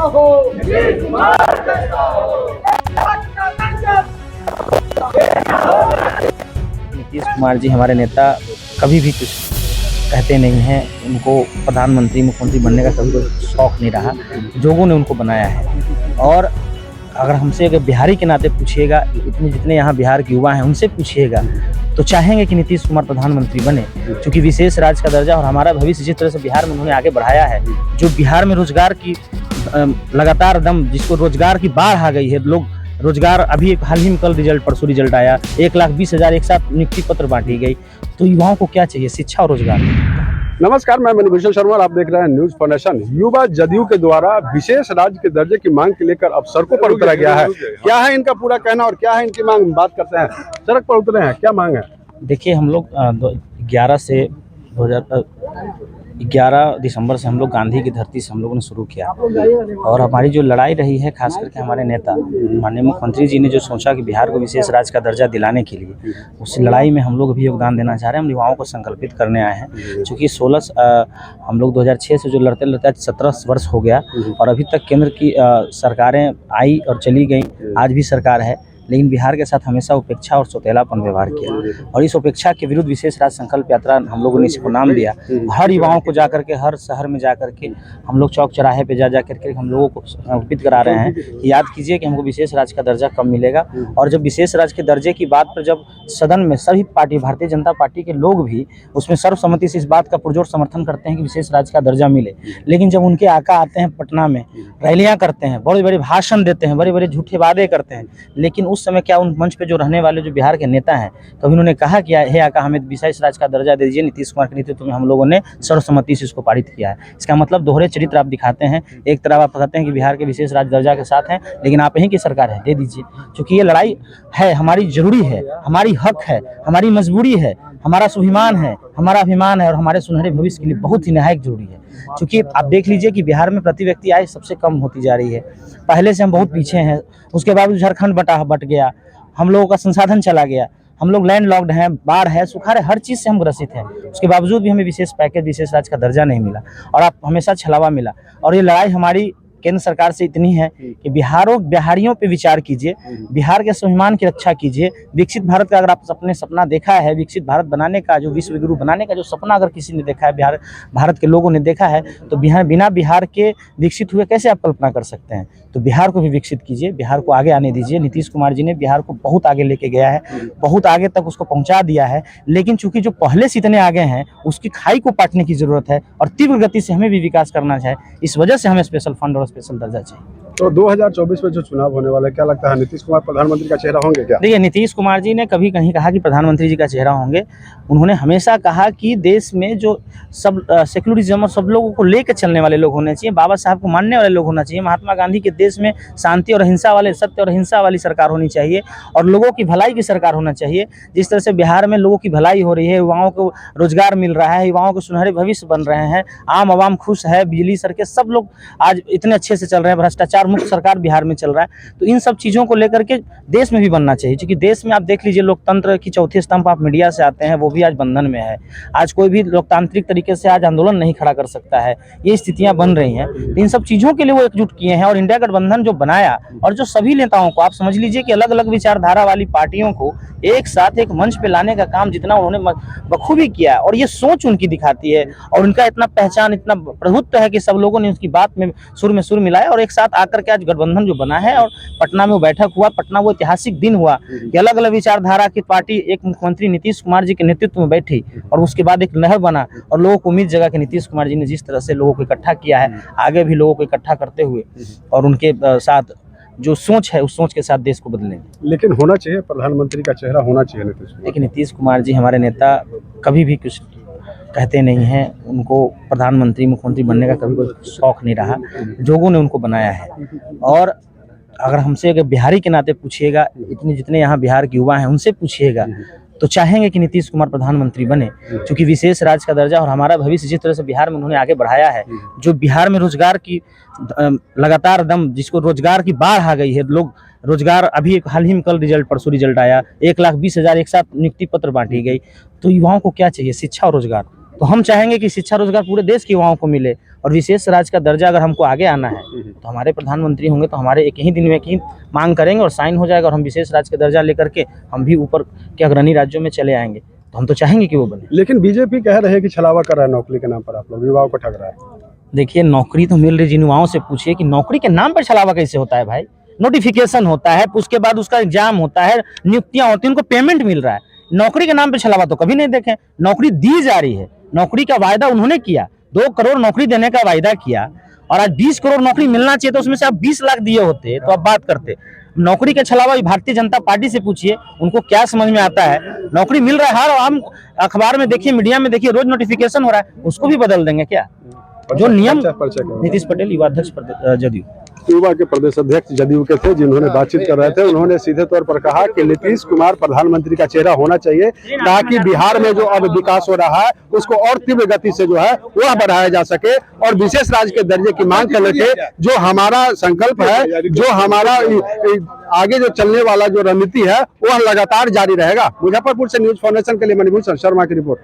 हो, नीतीश कुमार कैसा हो। नीतीश कुमार जी हमारे नेता कभी भी कुछ कहते नहीं हैं। उनको प्रधानमंत्री मुख्यमंत्री बनने का कभी कोई शौक नहीं रहा। लोगों ने उनको बनाया है। और अगर हमसे अगर बिहारी के नाते पूछिएगा, इतने जितने यहाँ बिहार के युवा हैं उनसे पूछिएगा तो चाहेंगे कि नीतीश कुमार प्रधानमंत्री बने, क्योंकि विशेष राज्य का दर्जा और हमारा भविष्य जिस तरह से बिहार में उन्होंने आगे बढ़ाया है, जो बिहार में रोजगार की लगातार दम, जिसको रोजगार की बाढ़ आ गई है, लोग रोजगार अभी हाल ही में कल परसों रिजल्ट आया, 1,20,000 एक साथ नियुक्ति पत्र बांटी गई। तो युवाओं को क्या चाहिए? शिक्षा और रोजगार। नमस्कार, मैं मनुभूषण शर्मा और आप देख रहे हैं न्यूज फॉर नेशन। युवा जदयू के द्वारा विशेष राज्य के दर्जे की मांग के लेकर अब सड़कों पर उतरा गया है। क्या है इनका पूरा कहना और क्या है इनकी मांग, बात करते हैं। सड़क पर उतरे हैं, क्या मांग है? देखिए, हम लोग 11 दिसंबर से हम लोग गांधी की धरती से हम लोगों ने शुरू किया, और हमारी जो लड़ाई रही है, खास करके हमारे नेता माननीय मुख्यमंत्री जी ने जो सोचा कि बिहार को विशेष राज्य का दर्जा दिलाने के लिए, उस लड़ाई में हम लोग भी योगदान देना चाह रहे हैं। हम युवाओं को संकल्पित करने आए हैं, क्योंकि हम लोग 2006 से जो लड़ते लड़ते 17 वर्ष हो गया, और अभी तक केंद्र की सरकारें आई और चली गई, आज भी सरकार है, लेकिन बिहार के साथ हमेशा उपेक्षा और सौतेलापन व्यवहार किया। और इस उपेक्षा के विरुद्ध विशेष राज्य संकल्प यात्रा हम लोगों ने इसको नाम दिया। हर युवाओं को जाकर के, हर शहर में जाकर के हम लोग चौक चौराहे पे जा करके हम लोगों को समर्पित करा रहे हैं कि याद कीजिए कि हमको विशेष राज्य का दर्जा कब मिलेगा। और जब विशेष राज्य के दर्जे की बात पर जब सदन में सभी पार्टी, भारतीय जनता पार्टी के लोग भी उसमें सर्वसम्मति से इस बात का पुरजोर समर्थन करते हैं कि विशेष राज्य का दर्जा मिले, लेकिन जब उनके आका आते हैं पटना में, रैलियाँ करते हैं, बड़े बड़े भाषण देते हैं, बड़े बड़े झूठे वादे करते हैं, लेकिन उस समय क्या उन मंच पे जो रहने वाले जो बिहार के नेता हैं, कभी उन्होंने कहा कि हे आका हमें विशेष राज्य का दर्जा दे दीजिए? नीतीश कुमार के नेतृत्व में हम लोगों ने सर्वसम्मति से इसको पारित किया है। इसका मतलब दोहरे चरित्र आप दिखाते हैं। एक तरफ आप कहते हैं कि बिहार के विशेष राज्य दर्जा के साथ हैं, लेकिन आप यहीं की सरकार है, दे दीजिए। क्योंकि ये लड़ाई है, हमारी जरूरी है, हमारी हक है, हमारी मजबूरी है, हमारा स्वाभिमान है, हमारा अभिमान है, और हमारे सुनहरे भविष्य के लिए बहुत ही निहायक जरूरी है। क्योंकि आप देख लीजिए कि बिहार में प्रति व्यक्ति आय सबसे कम होती जा रही है। पहले से हम बहुत पीछे हैं, उसके बाद झारखंड बट गया, हम लोगों का संसाधन चला गया, हम लोग लैंड लॉक्ड हैं, बाढ़ है, सुखाड़ है, हर चीज़ से हम ग्रसित हैं। उसके बावजूद भी हमें विशेष पैकेज, विशेष राज्य का दर्जा नहीं मिला, और आप हमेशा छलावा मिला। और ये लड़ाई हमारी केंद्र सरकार से इतनी है कि बिहारियों पे विचार कीजिए, बिहार के स्वाभिमान की रक्षा कीजिए। विकसित भारत का अगर आप अपने सपना देखा है, विकसित भारत बनाने का, जो विश्व गुरु बनाने का जो सपना अगर किसी ने देखा है, भारत के लोगों ने देखा है, तो बिना बिहार के विकसित हुए कैसे आप कल्पना कर सकते हैं? तो बिहार को भी विकसित कीजिए, बिहार को आगे आने दीजिए। नीतीश कुमार जी ने बिहार को बहुत आगे लेके गया है, बहुत आगे तक उसको पहुंचा दिया है, लेकिन चूंकि जो पहले से इतने आगे हैं, उसकी खाई को पाटने की जरूरत है, और तीव्र गति से हमें भी विकास करना है। इस वजह से हमें स्पेशल फंड और स्पेशल दर्जा चाहिए। तो 2024 में जो चुनाव होने वाला है, क्या लगता है नीतीश कुमार प्रधानमंत्री का चेहरा होंगे क्या? देखिए, नीतीश कुमार जी ने कभी कहीं कहा कि प्रधानमंत्री जी का चेहरा होंगे। उन्होंने हमेशा कहा कि देश में जो सब सेक्युलरिज्म और सब लोगों को लेकर चलने वाले लोग होने चाहिए, बाबा साहब को मानने वाले लोग होना चाहिए। महात्मा गांधी के देश में शांति और अहिंसा वाले, सत्य और अहिंसा वाली सरकार होनी चाहिए, और लोगों की भलाई की सरकार होना चाहिए। जिस तरह से बिहार में लोगों की भलाई हो रही है, युवाओं को रोजगार मिल रहा है, युवाओं के सुनहरे भविष्य बन रहे हैं, आम आवाम खुश है, बिजली सड़कें सब लोग आज इतने अच्छे से चल रहे हैं, भ्रष्टाचार मुक्त सरकार बिहार में चल रहा है। तो इन सब चीज़ों को लेकर के देश में भी बनना चाहिए, क्योंकि देश में आप देख लीजिए, लोकतंत्र की चौथे स्तंभ आप मीडिया से आते हैं, वो भी आज बंधन में है। आज कोई भी लोकतांत्रिक तरीके से आज आंदोलन नहीं खड़ा कर सकता है, ये स्थितियां बन रही हैं। तो इन सब चीज़ों के लिए वो एकजुट किए हैं, और इंडिया गठबंधन जो बनाया, और जो सभी नेताओं को आप समझ लीजिए कि अलग अलग विचारधारा वाली पार्टियों को एक साथ एक मंच पे लाने का काम जितना उन्होंने बखूबी किया है, और ये सोच उनकी दिखाती है, और उनका इतना पहचान, इतना प्रभुत्व है कि सब लोगों ने उसकी बात में सुर में सुर मिलाया, और एक साथ आकर के आज गठबंधन जो बना है, और पटना में वो बैठक हुआ। पटना वो ऐतिहासिक दिन हुआ कि अलग अलग विचारधारा की पार्टी एक मुख्यमंत्री नीतीश कुमार जी के नेतृत्व में बैठी, और उसके बाद एक लहर बना, और लोगों को उम्मीद जगा कि नीतीश कुमार जी ने जिस तरह से लोगों को इकट्ठा किया है, आगे भी लोगों को इकट्ठा करते हुए और उनके साथ जो सोच है, उस सोच के साथ देश को बदलेंगे। लेकिन होना चाहिए, प्रधानमंत्री का चेहरा होना चाहिए नीतीश कुमार। लेकिन नीतीश कुमार जी हमारे नेता कभी भी कुछ कहते नहीं हैं। उनको प्रधानमंत्री मुख्यमंत्री बनने का कभी कोई शौक नहीं रहा। लोगों ने उनको बनाया है। और अगर हमसे अगर बिहारी के नाते पूछिएगा, इतने जितने यहाँ बिहार के युवा हैं उनसे पूछिएगा, तो चाहेंगे कि नीतीश कुमार प्रधानमंत्री बने, क्योंकि विशेष राज्य का दर्जा और हमारा भविष्य जिस तरह से बिहार में उन्होंने आगे बढ़ाया है, जो बिहार में रोजगार की लगातार दम, जिसको रोजगार की बाढ़ आ गई है, लोग रोजगार अभी हाल ही में कल परसों रिजल्ट आया, 1,20,000 एक साथ नियुक्ति पत्र बांटी गई। तो युवाओं को क्या चाहिए? शिक्षा और रोजगार। तो हम चाहेंगे कि शिक्षा रोजगार पूरे देश के युवाओं को मिले और विशेष राज्य का दर्जा अगर हमको आगे आना है तो हमारे प्रधानमंत्री होंगे तो हमारे एक ही दिन में एक ही मांग करेंगे और साइन हो जाएगा और हम विशेष राज्य का दर्जा लेकर के हम भी ऊपर के अग्रणी राज्यों में चले आएंगे। तो हम तो चाहेंगे कि वो बने। लेकिन बीजेपी कह रहे हैं कि छलावा कर रहा है नौकरी के नाम पर, आप लोग युवाओं को ठग रहा है। देखिए, नौकरी तो मिल रही, जिन युवाओं से पूछिए कि नौकरी के नाम पर छलावा कैसे होता है भाई। नोटिफिकेशन होता है, उसके बाद उसका एग्जाम होता है, नियुक्तियां होती हैं, उनको पेमेंट मिल रहा है। नौकरी के नाम पर छलावा तो कभी नहीं देखे। नौकरी दी जा रही है, नौकरी का वायदा उन्होंने किया, 2 करोड़ नौकरी देने का वायदा किया और आज 20 करोड़ नौकरी मिलना चाहिए तो उसमें से आप 20 लाख दिए होते तो आप बात करते। नौकरी के छलावा भारतीय जनता पार्टी से पूछिए, उनको क्या समझ में आता है। नौकरी मिल रहा है, हर आम अखबार में देखिए, मीडिया में देखिए, रोज नोटिफिकेशन हो रहा है, उसको भी बदल देंगे क्या? जो नियम। नीतीश पटेल, युवा अध्यक्ष जदयू। युवा के प्रदेश अध्यक्ष जदयू के थे, जिन्होंने बातचीत कर रहे थे, उन्होंने सीधे तौर पर कहा कि नीतीश कुमार प्रधानमंत्री का चेहरा होना चाहिए ताकि बिहार में जो अब विकास हो रहा है उसको और तीव्र गति से जो है वह बढ़ाया जा सके और विशेष राज्य के दर्जे की मांग कर लेके जो हमारा संकल्प है, जो हमारा आगे जो चलने वाला जो रणनीति है वह लगातार जारी रहेगा। मुजफ्फरपुर से न्यूज फाउंडेशन के लिए मणिभूषण शर्मा की रिपोर्ट।